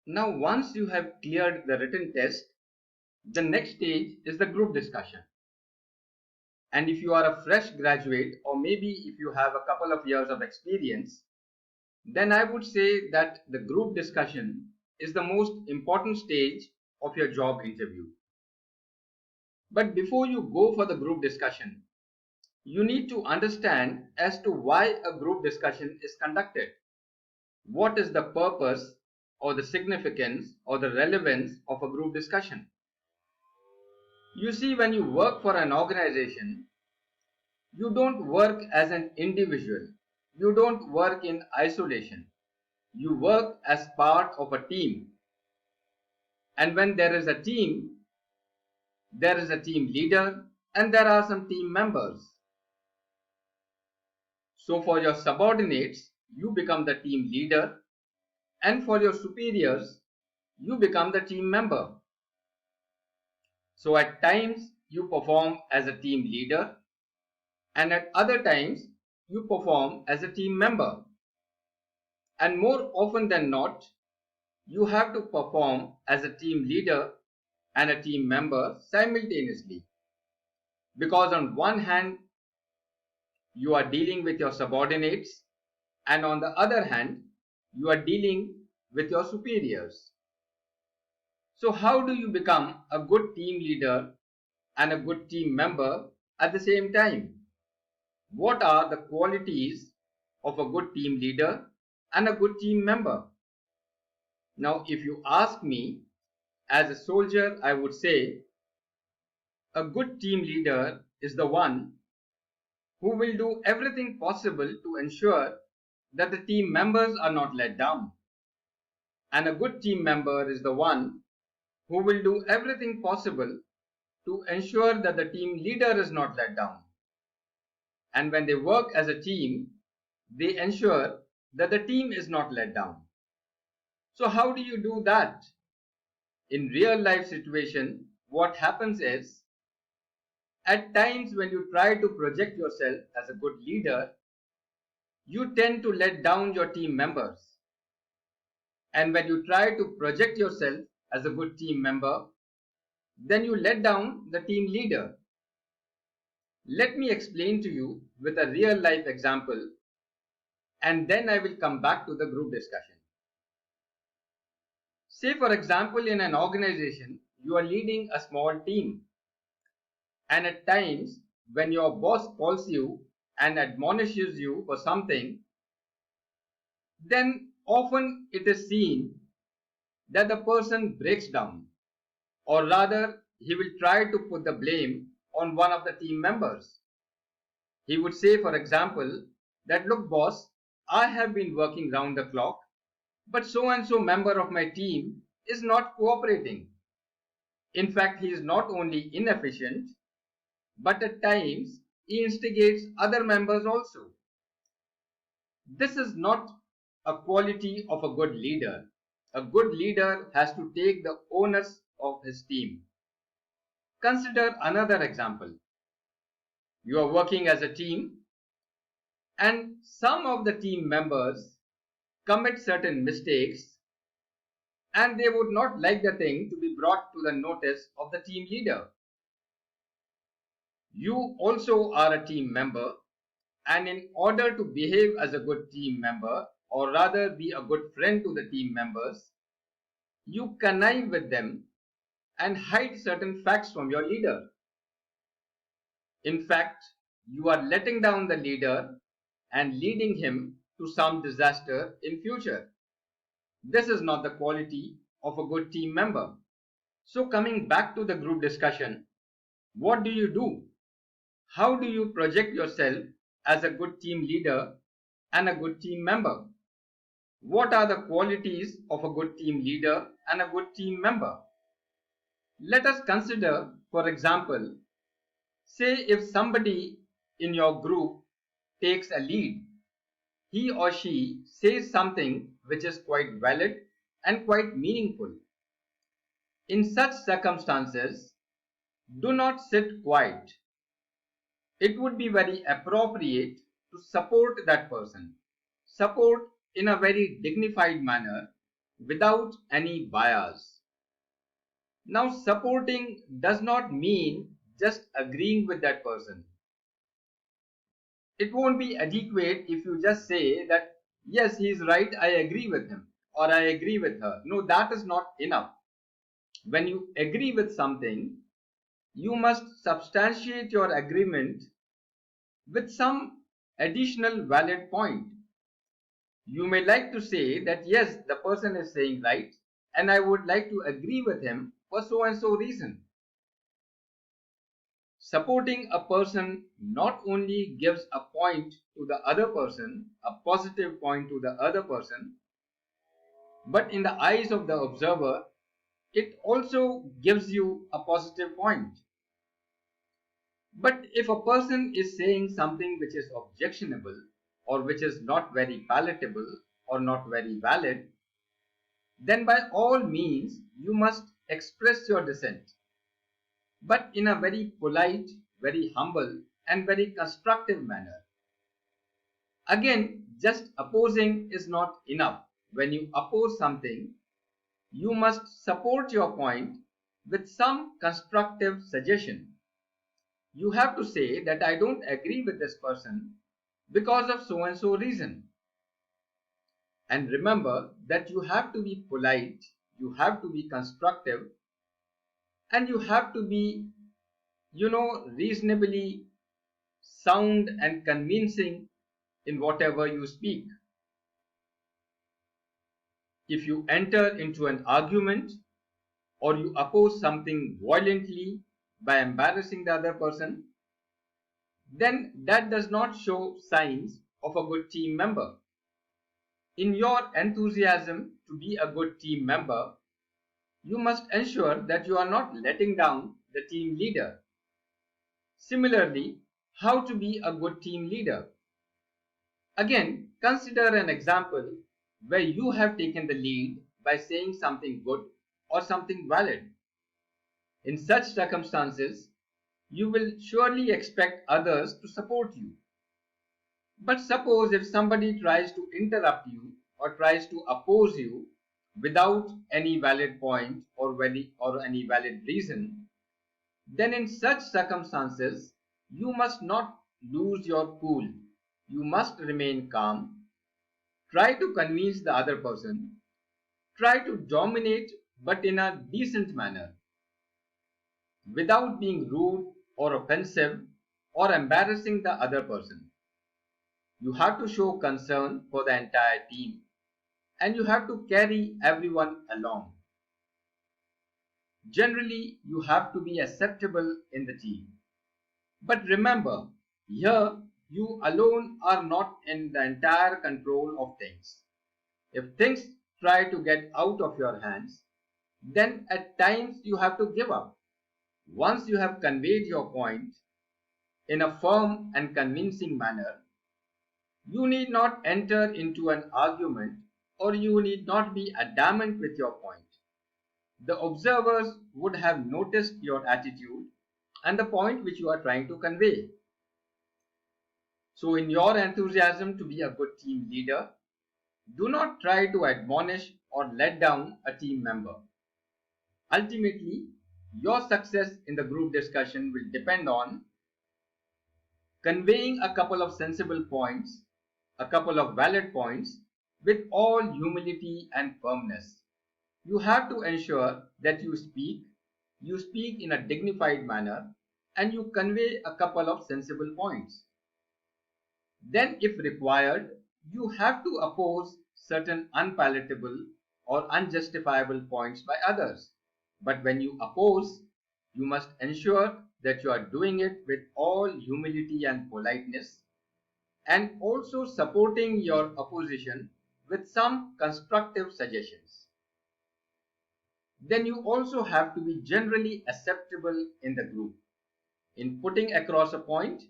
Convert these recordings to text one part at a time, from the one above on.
Now, once you have cleared the written test, the next stage is the group discussion. And if you are a fresh graduate, or maybe if you have a couple of years of experience, then I would say that the group discussion is the most important stage of your job interview. But before you go for the group discussion, you need to understand as to why a group discussion is conducted. What is the purpose or the significance or the relevance of a group discussion? You see, when you work for an organization, you don't work as an individual. You don't work in isolation. You work as part of a team. And when there is a team, there is a team leader and there are some team members. So for your subordinates, you become the team leader, and for your superiors, you become the team member. So at times you perform as a team leader, and at other times you perform as a team member. And more often than not, you have to perform as a team leader and a team member simultaneously. Because on one hand, you are dealing with your subordinates, and on the other hand, you are dealing with your superiors. So how do you become a good team leader and a good team member at the same time? What are the qualities of a good team leader and a good team member? Now, if you ask me, as a soldier, I would say a good team leader is the one who will do everything possible to ensure that the team members are not let down. And a good team member is the one who will do everything possible to ensure that the team leader is not let down. And when they work as a team, they ensure that the team is not let down. So how do you do that? In real life situation, what happens is, at times when you try to project yourself as a good leader, you tend to let down your team members. And when you try to project yourself as a good team member, then you let down the team leader. Let me explain to you with a real life example, and then I will come back to the group discussion. Say for example, in an organization, you are leading a small team, and at times when your boss calls you and admonishes you for something, then often it is seen that the person breaks down, or rather he will try to put the blame on one of the team members. He would say, for example, that look boss, I have been working round the clock, but so and so member of my team is not cooperating. In fact, he is not only inefficient, but at times he instigates other members also. This is not a quality of a good leader. A good leader has to take the onus of his team. Consider another example. You are working as a team, and some of the team members commit certain mistakes, and they would not like the thing to be brought to the notice of the team leader. You also are a team member, and in order to behave as a good team member, or rather be a good friend to the team members, you connive with them and hide certain facts from your leader. In fact, you are letting down the leader and leading him to some disaster in future. This is not the quality of a good team member. So coming back to the group discussion, what do you do? How do you project yourself as a good team leader and a good team member? What are the qualities of a good team leader and a good team member? Let us consider, for example, say if somebody in your group takes a lead, he or she says something which is quite valid and quite meaningful. In such circumstances, do not sit quiet. It would be very appropriate to support that person. Support in a very dignified manner without any bias. Now, supporting does not mean just agreeing with that person. It won't be adequate if you just say that, yes, he is right, I agree with him, or I agree with her. No, that is not enough. When you agree with something, you must substantiate your agreement with some additional valid point. You may like to say that, yes, the person is saying right, and I would like to agree with him for so and so reason. Supporting a person not only gives a point to the other person, a positive point to the other person, but in the eyes of the observer, it also gives you a positive point. But if a person is saying something which is objectionable or which is not very palatable or not very valid, then by all means you must express your dissent, but in a very polite, very humble, and very constructive manner. Again, just opposing is not enough. When you oppose something, you must support your point with some constructive suggestion. You have to say that I don't agree with this person because of so and so reason. And remember that you have to be polite, you have to be constructive, and you have to be, reasonably sound and convincing in whatever you speak. If you enter into an argument or you oppose something violently by embarrassing the other person, then that does not show signs of a good team member. In your enthusiasm to be a good team member, you must ensure that you are not letting down the team leader. Similarly, how to be a good team leader? Again, consider an example where you have taken the lead by saying something good or something valid. In such circumstances, you will surely expect others to support you. But suppose if somebody tries to interrupt you or tries to oppose you without any valid point or any valid reason, then in such circumstances, you must not lose your cool. You must remain calm. Try to convince the other person. Try to dominate, but in a decent manner, without being rude or offensive or embarrassing the other person. You have to show concern for the entire team and you have to carry everyone along. Generally, you have to be acceptable in the team. But remember, here you alone are not in the entire control of things. If things try to get out of your hands, then at times you have to give up. Once you have conveyed your point in a firm and convincing manner, you need not enter into an argument or you need not be adamant with your point. The observers would have noticed your attitude and the point which you are trying to convey. So, in your enthusiasm to be a good team leader, do not try to admonish or let down a team member. Ultimately, your success in the group discussion will depend on conveying a couple of sensible points, a couple of valid points with all humility and firmness. You have to ensure that you speak in a dignified manner, and you convey a couple of sensible points. Then, if required, you have to oppose certain unpalatable or unjustifiable points by others. But when you oppose, you must ensure that you are doing it with all humility and politeness, and also supporting your opposition with some constructive suggestions. Then you also have to be generally acceptable in the group in putting across a point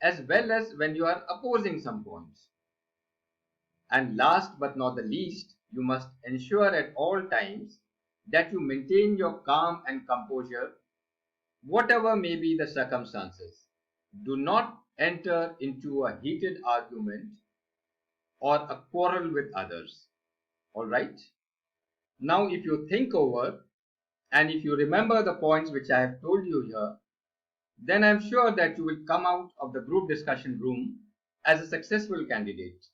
as well as when you are opposing some points. And last but not the least, you must ensure at all times that you maintain your calm and composure, whatever may be the circumstances. Do not enter into a heated argument or a quarrel with others. All right? Now, if you think over and if you remember the points which I have told you here, then I'm sure that you will come out of the group discussion room as a successful candidate.